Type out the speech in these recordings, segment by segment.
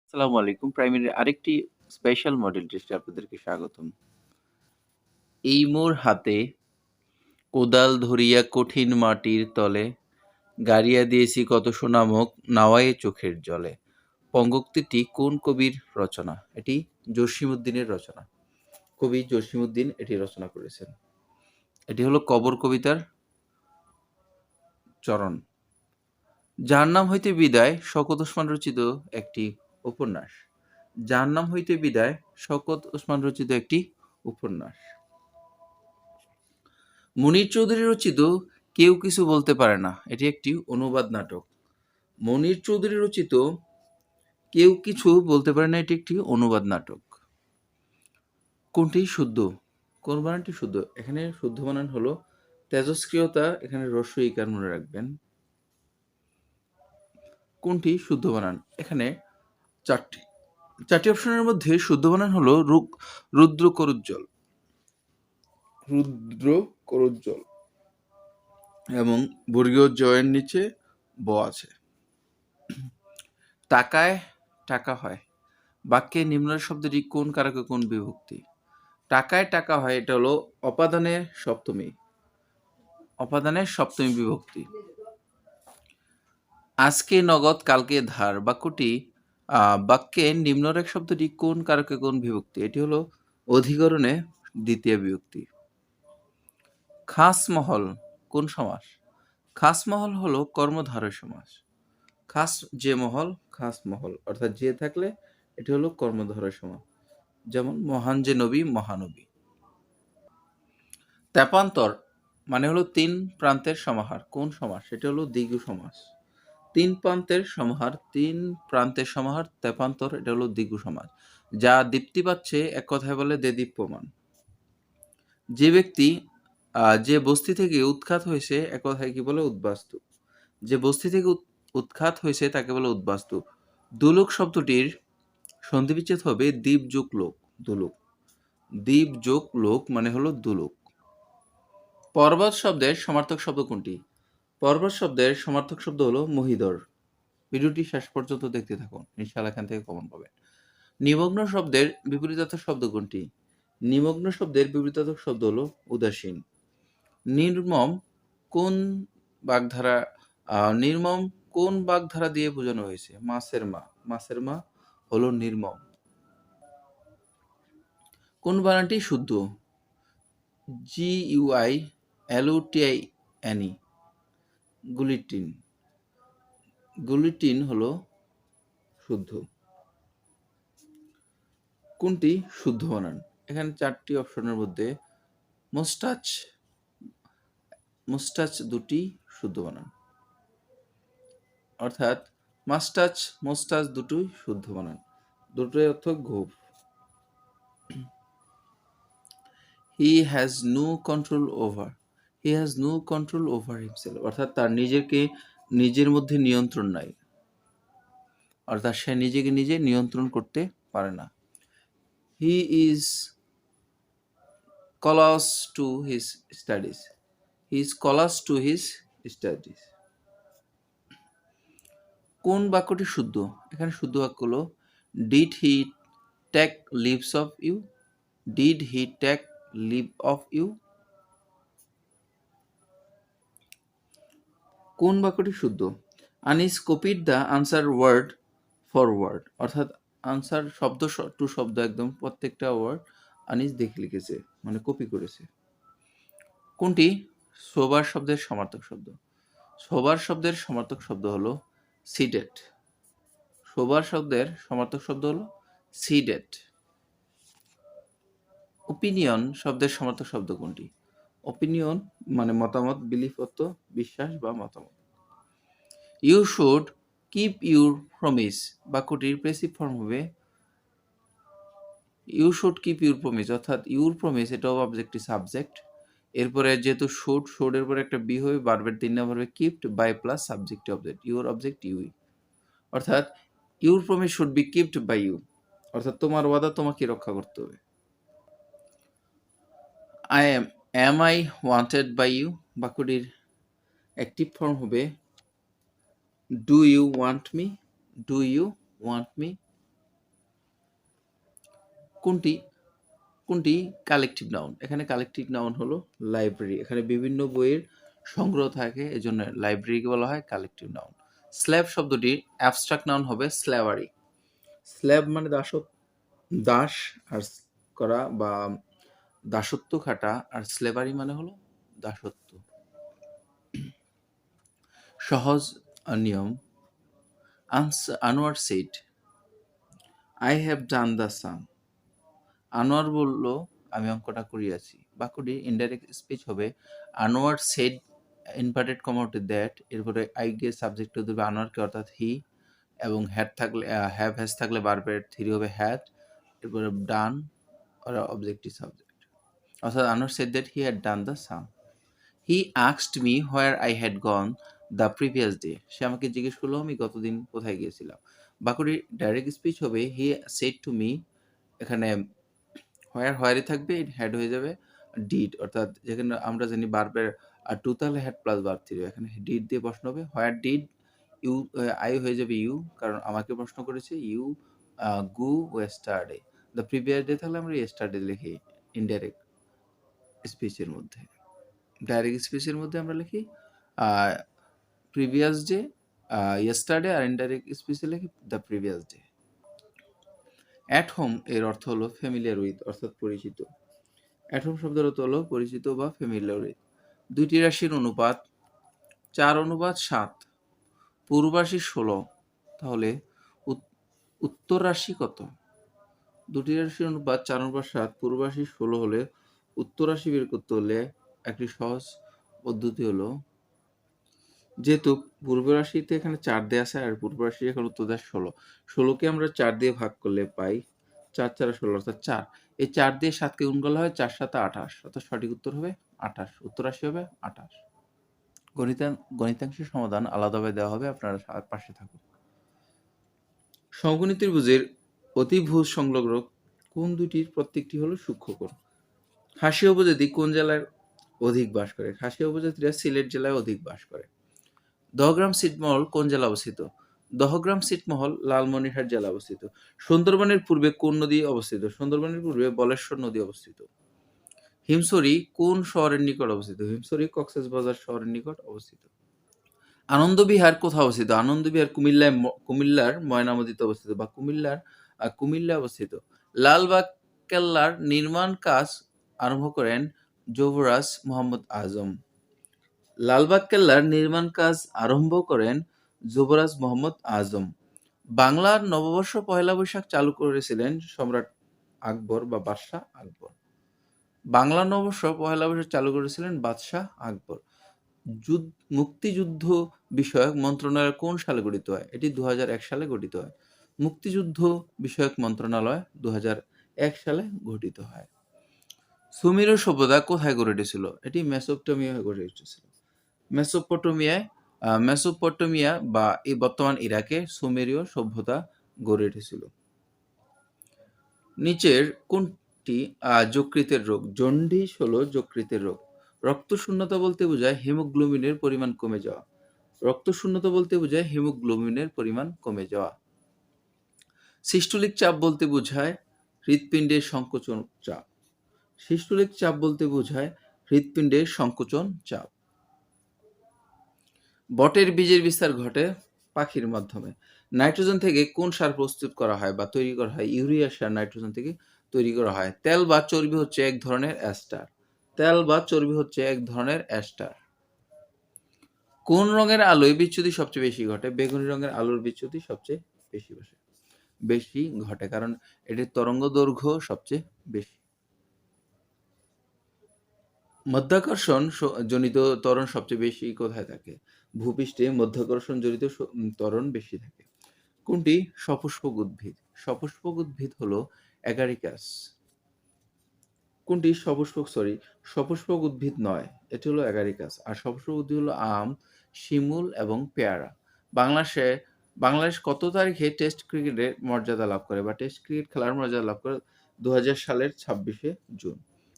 আসসালামু আলাইকুম। প্রাইমারির আরেকটি স্পেশাল মডেল টেস্টে আপনাদেরকে স্বাগতম। এই মোর হাতে কোদাল ধরিয়া কঠিন মাটির তলে, গাড়িয়া দিয়েছি কত সোনামুখ, নাওয়ায়ে চোখের জলে। পঙ্গক্তিটি কোন কবির রচনা? এটি জসীমউদ্দিনের রচনা। কবি জসীমউদ্দিন এটি রচনা করেছেন। এটি হলো কবর কবিতার চরণ। জাহান্নাম হইতে বিদায় শওকত ওসমান রচিত একটি উপন্যাস। জাহান্নাম হইতে বিদায় শওকত ওসমান রচিত একটি উপন্যাস। মুনীর চৌধুরী রচিত কেউ কিছু বলতে পারে না এটি একটি অনুবাদ নাটক। মুনীর চৌধুরী রচিত কেউ কিছু বলতে পারে না এটি একটি অনুবাদ নাটক। কোনটি শুদ্ধ? কোন বানানটি শুদ্ধ? এখানে শুদ্ধ বানান হলো তেজস্ক্রিয়তা, এখানে হ্রস্ব ইকার মনে রাখবেন। কোনটি শুদ্ধ বানান? এখানে চারটি অপশনের মধ্যে শুদ্ধ বানান হলো রুদ্র করুজ্জ্বল, রুদ্র করুজ্জ্বল এবং বর্গীয় জয়ের নিচে ব আছে। টাকায় টাকা হয় বাক্যে নিম্নের শব্দটি কোন কারকে কোন বিভক্তি? টাকায় টাকা হয় এটা হলো অপাদানের সপ্তমী বিভক্তি। আজকে নগদ কালকে ধার বাক্যটি বাক্যে নিম্নরেখ শব্দটি কোন কারকে কোন বিভক্তি? এটি হলো অধিকরণে দ্বিতীয় বিভক্তি। খাসমহল কোন সমাস? খাসমহল হলো কর্মধারয় সমাস। খাস যে মহল, খাসমহল অর্থাৎ যে থাকলে এটি হলো কর্মধারয় সমাস। যেমন মহান যে নবী, মহানবী। তেপান্তর মানে হলো তিন প্রান্তের সমাহার। কোন সমাস? সেটা হলো দ্বিগু সমাস। তিন প্রান্তের সমাহার তেপান্তর, এটা হলো দ্বিগু সমাস। যা দীপ্তি পাচ্ছে এক কথায় বলে দেদীপ্যমান। যে ব্যক্তি যে বস্তি থেকে উৎখাত হয়েছে এক কথায় কি বলে? উদ্বাস্তু। যে বস্তি থেকে উৎখাত হয়েছে তাকে বলে উদ্বাস্তু। দুলোক শব্দটির সন্ধিবিচ্ছেদ হবে দ্বীপ যোগ লোক, দুলোক। দ্বীপ যোগ লোক মানে হলো দুলোক। পর্বত শব্দের সমার্থক শব্দ কোনটি? পর্বত শব্দের সমার্থক শব্দ হলো মহিধর। ভিডিওটি শেষ পর্যন্ত দেখতে থাকুন, ইনশাআল্লাহ এখান থেকে কমন পাবেন। নিমগ্ন শব্দের বিপরীতার্থক শব্দ কোনটি? নিমগ্ন শব্দের বিপরীতার্থক শব্দ হলো উদাসীন। নির্মম কোন বাগধারা দিয়ে বোঝানো হয়েছে? মাছের মা। মাছের মা হলো নির্মম। কোন বানানটি শুদ্ধ? GUILUTINE, গুলিটিন। গুলিটিন হলো শুদ্ধ। কোনটি শুদ্ধ বানান? এখানে চারটি অপশনের মধ্যে মোস্টাচ দুটি শুদ্ধ বানান, অর্থাৎ মোস্টাচ দুটোই শুদ্ধ বানান, দুটোই অর্থ গোঁফ। He has no control over himself, অর্থাৎ তার নিজের মধ্যে নিয়ন্ত্রণ নাই, অর্থাৎ সে নিজেকে নিজে নিয়ন্ত্রণ করতে পারে না। He is callous to his studies. কোন বাক্যটি শুদ্ধ? এখানে শুদ্ধ বাক্য হলো Did he take leaves of you? Did he take leave of you? কোন বাক্যটি শুদ্ধ? Anis copied the answer word for word, অর্থাৎ আনসার শব্দ টু শব্দ একদম প্রত্যেকটা ওয়ার্ড আনিস দেখে লিখেছে, মানে কপি করেছে। কোনটি সোবার শব্দের সমার্থক শব্দ? সোবার শব্দের সমার্থক শব্দ হলো সিডেট। সোবার শব্দের সমার্থক শব্দ হলো সিডেট। ওপিনিয়ন শব্দের সমার্থক শব্দ কোনটি? ওপিনিয়ন মানে মতামত, বিলিফ অর্থ বিশ্বাস বা মতামত। You should keep your promise বাক্যটির প্রেসিভ ফর্ম হবে you should keep your promise, অর্থাৎ ইউর প্রমিস এটাও অবজেক্টিভ সাবজেক্ট। এরপরে যেহেতু শুড এর পরে একটা বি হবে, ভার্বের 3 নম্বর হবে kept by plus subjective object, your object you, অর্থাৎ your promise should be kept by you, অর্থাৎ তোমার ওয়াদা তোমাকে রক্ষা করতে হবে। am I wanted by you বাক্যটির অ্যাক্টিভ ফর্ম হবে do you want me? কোনটি কোনটি কালেকটিভ নাউন? এখানে কালেকটিভ নাউন হলো লাইব্রেরি। এখানে বিভিন্ন বইয়ের সংগ্রহ থাকে, এজন্য লাইব্রেরিকে বলা হয় কালেকটিভ নাউন। স্ল্যাভ শব্দটির অ্যাবস্ট্রাক্ট নাউন হবে স্ল্যাভারি। স্ল্যাভ মানে দাস আর করা বা দাসত্ব খাটা, আর স্লেভারি মানে হলো দাসত্ব। সহজ নিয়ম। Anwar said, I have done the sum. Anwar বলল, আমি অঙ্কটা করিয়াছি। বাক্যটি ইনডাইরেক্ট স্পিচ হবে আনোয়ার সেড ইনভার্টেড কমাতে দ্যাট, এরপরে আই দিয়ে সাবজেক্ট দেবে আনোয়ারকে অর্থাৎ হি, এবং হ্যাড থাকলে হ্যাভ হ্যাজ থাকলে বারবার থ্রি হবে হ্যাড, এরপরে ডান আর অবজেক্টিভ সাবজেক্ট। অর্থাৎ Anwar said that he had done the sum. He asked me where I had gone the previous day. সে আমাকে জিজ্ঞেস করলো আমি গতদিন কোথায় গিয়েছিলাম। বাক্যটি ডাইরেক্ট স্পিচ হবে হি সেড টু মি। এখানে হোয়ারই থাকবে, হ্যাড হয়ে যাবে ডিড, অর্থাৎ যেখানে আমরা জানি বারবার টু তাহলে হ্যাড প্লাস ভার্ব থ্রি, এখানে ডিড দিয়ে প্রশ্ন হবে হোয়ার ডিড ইউ, আই হয়ে যাবে ইউ, কারণ আমাকে প্রশ্ন করেছে you go yesterday. The previous day থাকলে আমরা ইয়েস্টারডে লিখি ইনডাইরেক্ট স্পিচের মধ্যে। ডাইরেক্ট স্পিচের মধ্যে আমরা লিখি প্রিভিয়াস ডে, ইয়েস্টারডে, আর ইনডাইরেক্ট স্পিচে লিখি the previous day. At home এর অর্থ হলো ফ্যামিলিয়ার উইথ, অর্থাৎ পরিচিত। অ্যাট হোম শব্দের অর্থ হলো পরিচিত বা ফ্যামিলিয়ার উইথ। দুইটি রাশির অনুপাত 4:7, পূর্ব রাশি 16, তাহলে উত্তর রাশি কত? দুটি রাশির অনুপাত 4:7, পূর্ব রাশি 16 হলে উত্তর রাশি বের করতে হলে একটি সহজ পদ্ধতি হলো, যেহেতু পূর্ব রাশিতে এখানে 4 দেয়া আছে আর পূর্ব রাশি এখানে উত্তর দেয়া 16, 16কে আমরা 4 দিয়ে ভাগ করলে পাই 4 4 16, অর্থাৎ 4। এই 4 দিয়ে 7কে গুণ করলে হয় 4 7 28, অর্থাৎ সঠিক উত্তর হবে 28, উত্তর রাশি হবে 28। গণিতাংশের সমাধান আলাদাভাবে দেওয়া হবে, আপনারা পাশে থাকুন। সমকোণী ত্রিভুজের অতিভুজ সংলগ্ন কোণ দুটির প্রত্যেকটি হলো সূক্ষ্মকোণ। খাসিয়া উপজাতি কোন জেলায় অধিক বাস করে? খাসিয়া উপজাতিরা সিলেট জেলায় অধিক বাস করে। দহগ্রাম ছিটমহল কোন জেলা অবস্থিত? দহগ্রাম ছিটমহল লালমনিরহাট জেলা অবস্থিত। সুন্দরবনের পূর্বে কোন নদী অবস্থিত? সুন্দরবনের পূর্বে বলেশ্বর নদী অবস্থিত। হিমছড়ি কোন শহরের নিকট অবস্থিত? হিমছড়ি কক্সবাজার শহরের নিকট অবস্থিত। আনন্দবিহার কোথায় অবস্থিত? আনন্দবিহার কুমিল্লার ময়নামতিতে অবস্থিত বা কুমিল্লা অবস্থিত। লালবাগ কেল্লার নির্মাণ কাজ আরম্ভ করেন যুবরাজ মোহাম্মদ আজম। লালবাগ কেল্লার নির্মাণ কাজ আরম্ভ করেন যুবরাজ মোহাম্মদ আজম। বাংলার নববর্ষ পহেলা বৈশাখ চালু করেছিলেন সম্রাট আকবর বা বাদশাহ আকবর। বাংলা নববর্ষ পহেলা বৈশাখ চালু করেছিলেন বাদশাহ আকবর। মুক্তিযুদ্ধ বিষয়ক মন্ত্রণালয় কোন সালে গঠিত হয়? এটি 2001 সালে গঠিত হয়। মুক্তিযুদ্ধ বিষয়ক মন্ত্রণালয় 2001 সালে গঠিত হয়। সুমেরু সভ্যতা কোথায় গড়ে উঠেছিল? এটি মেসোপটেমিয়ায় গড়ে উঠেছিল। মেসোপটেমিয়া বা এই বর্তমান ইরাকে সুমেরীয় সভ্যতা গড়ে উঠেছিল। নিচের কোনটি যকৃতের রোগ? জন্ডিস হলো যকৃতের রোগ। রক্তশূন্যতা বলতে বোঝায় হিমোগ্লোবিনের পরিমাণ কমে যাওয়া। রক্তশূন্যতা বলতে বোঝায় হিমোগ্লোবিনের পরিমাণ কমে যাওয়া। সিস্টোলিক চাপ বলতে বোঝায় হৃৎপিণ্ডের সংকোচন চাপ। সিস্টোলিক চাপ বলতে বোঝায় হৃৎপিণ্ডের সংকোচন চাপ। বটের বীজের বিস্তার ঘটে পাখির মাধ্যমে। নাইট্রোজেন থেকে কোন সার প্রস্তুত করা হয় বা তৈরি করা হয়? ইউরিয়া সার নাইট্রোজেন থেকে তৈরি করা হয়। তেল বা চর্বি হচ্ছে এক ধরনের অ্যাস্টার। তেল বা চর্বি হচ্ছে এক ধরনের অ্যাস্টার। কোন রঙের আলোয় বিচ্যুতি সবচেয়ে বেশি ঘটে? বেগুনি রঙের আলোর বিচ্যুতি সবচেয়ে বেশি ঘটে, কারণ এটির তরঙ্গ দৈর্ঘ্য সবচেয়ে বেশি। মাধ্যাকর্ষণ জনিত ত্বরণ সবচেয়ে বেশি কোথায় থাকে? ভূপৃষ্ঠে মাধ্যাকর্ষণ জনিত ত্বরণ বেশি থাকে। কোনটি সপুষ্পক উদ্ভিদ? সপুষ্পক উদ্ভিদ হলো অ্যাগারিকাস। কোনটি সপুষ্পক উদ্ভিদ নয়, এটি হলো অ্যাগারিকাস। আর সপুষ্পক উদ্ভিদ হলো আম, শিমুল এবং পেয়ারা। বাংলাদেশ কত তারিখে টেস্ট ক্রিকেটের মর্যাদা লাভ করে বা টেস্ট ক্রিকেট খেলার মর্যাদা লাভ করে? 2000 সালের 26শে জুন,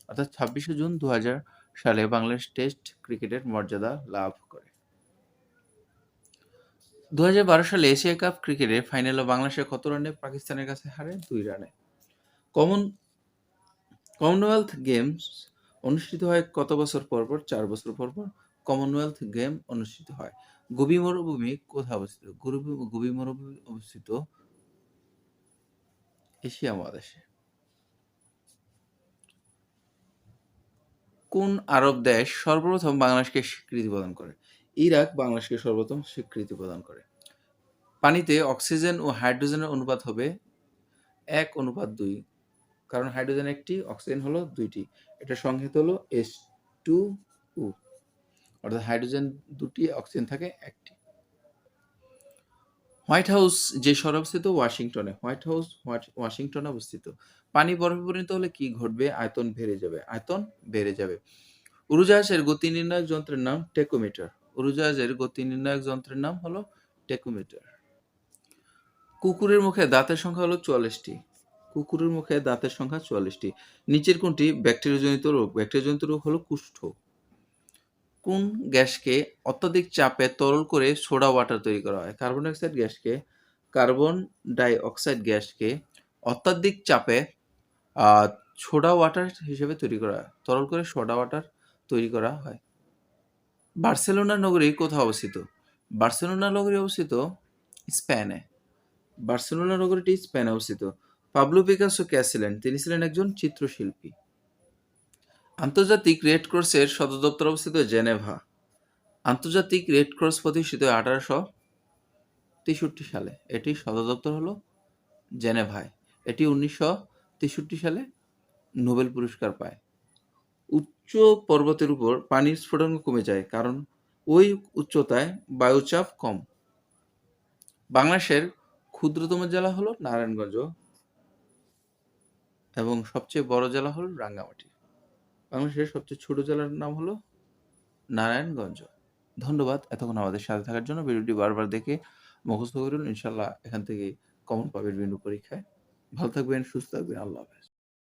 অর্থাৎ 26শে জুন 2000 সালে বাংলাদেশ টেস্ট ক্রিকেটের মর্যাদা লাভ করে। 2012 সালে এশিয়া কাপ ক্রিকেটের ফাইনালে বাংলাদেশ কত রানে পাকিস্তানের কাছে হারে? 2 রানে। কমন কমনওয়েলথ গেমস অনুষ্ঠিত হয় কত বছর পর পর? ৪ বছর পর পর কমনওয়েলথ গেম অনুষ্ঠিত হয়। গোবি মরুভূমি কোথায় অবস্থিত? গোবি মরুভূমি অবস্থিত এশিয়া মহাদেশে। কোন আরব দেশ সর্বপ্রথম বাংলাদেশকে স্বীকৃতি প্রদান করে? ইরাক বাংলাদেশকে সর্বপ্রথম স্বীকৃতি প্রদান করে। পানিতে অক্সিজেন ও হাইড্রোজেনের অনুপাত হবে ১:২, কারণ হাইড্রোজেন একটি, অক্সিজেন হলো ২টি। এটার সংকেত হলো H2O, অর্থাৎ হাইড্রোজেন ২টি, অক্সিজেন থাকে ১টি। হোয়াইট হাউস যে শহরে অবস্থিত? ওয়াশিংটনে। হোয়াইট হাউস ওয়াশিংটনে অবস্থিত। পানি বরফে পরিণত হলে কি ঘটবে? আয়তন বেড়ে যাবে। উড়োজাহাজের গতি নির্ণায়ক যন্ত্রের নাম টেকোমিটার। উড়োজাহাজের গতি নির্ণায়ক যন্ত্রের নাম হলো টেকোমিটার। কুকুরের মুখে দাঁতের সংখ্যা হলো ৪৪টি। কুকুরের মুখে দাঁতের সংখ্যা ৪৪টি। নিচের কোনটি ব্যাকটেরিয়াজনিত রোগ? ব্যাকটেরিয়াজনিত রোগ হলো কুষ্ঠ। কোন গ্যাসকে অত্যধিক চাপে তরল করে সোডা ওয়াটার তৈরি করা হয়? কার্বন ডাই অক্সাইড গ্যাসকে অত্যধিক চাপে সোডা ওয়াটার হিসেবে তৈরি করা হয়, তরল করে সোডা ওয়াটার তৈরি করা হয়। বার্সেলোনা নগরী কোথায় অবস্থিত? বার্সেলোনা নগরী অবস্থিত স্পেনে। বার্সেলোনা নগরীটি স্পেনে অবস্থিত। পাবলো পিকাসো কে ছিলেন? তিনি ছিলেন একজন চিত্রশিল্পী। আন্তর্জাতিক রেড ক্রসের সদর দপ্তর অবস্থিত জেনেভা। আন্তর্জাতিক রেড ক্রস প্রতিষ্ঠিত 1863 সালে। এটির সদর দপ্তর হলো জেনেভায়। এটি 1963 সালে নোবেল পুরস্কার পায়। উচ্চ পর্বতের উপর পানির স্ফুটন কমে যায়, কারণ ওই উচ্চতায় বায়ুচাপ কম। বাংলাদেশের ক্ষুদ্রতম জেলা হলো নারায়ণগঞ্জ এবং সবচেয়ে বড় জেলা হলো রাঙ্গামাটি। বাংলাদেশের সবচেয়ে ছোট জেলার নাম হলো নারায়ণগঞ্জ। ধন্যবাদ এতক্ষণ আমাদের সাথে থাকার জন্য। ভিডিওটি বারবার দেখে মুখস্থ করুন, ইনশাল্লাহ এখান থেকে কমন পাবেন বিভিন্ন পরীক্ষায়। ভালো থাকবেন, সুস্থ থাকবেন, আল্লাহ হাফেজ।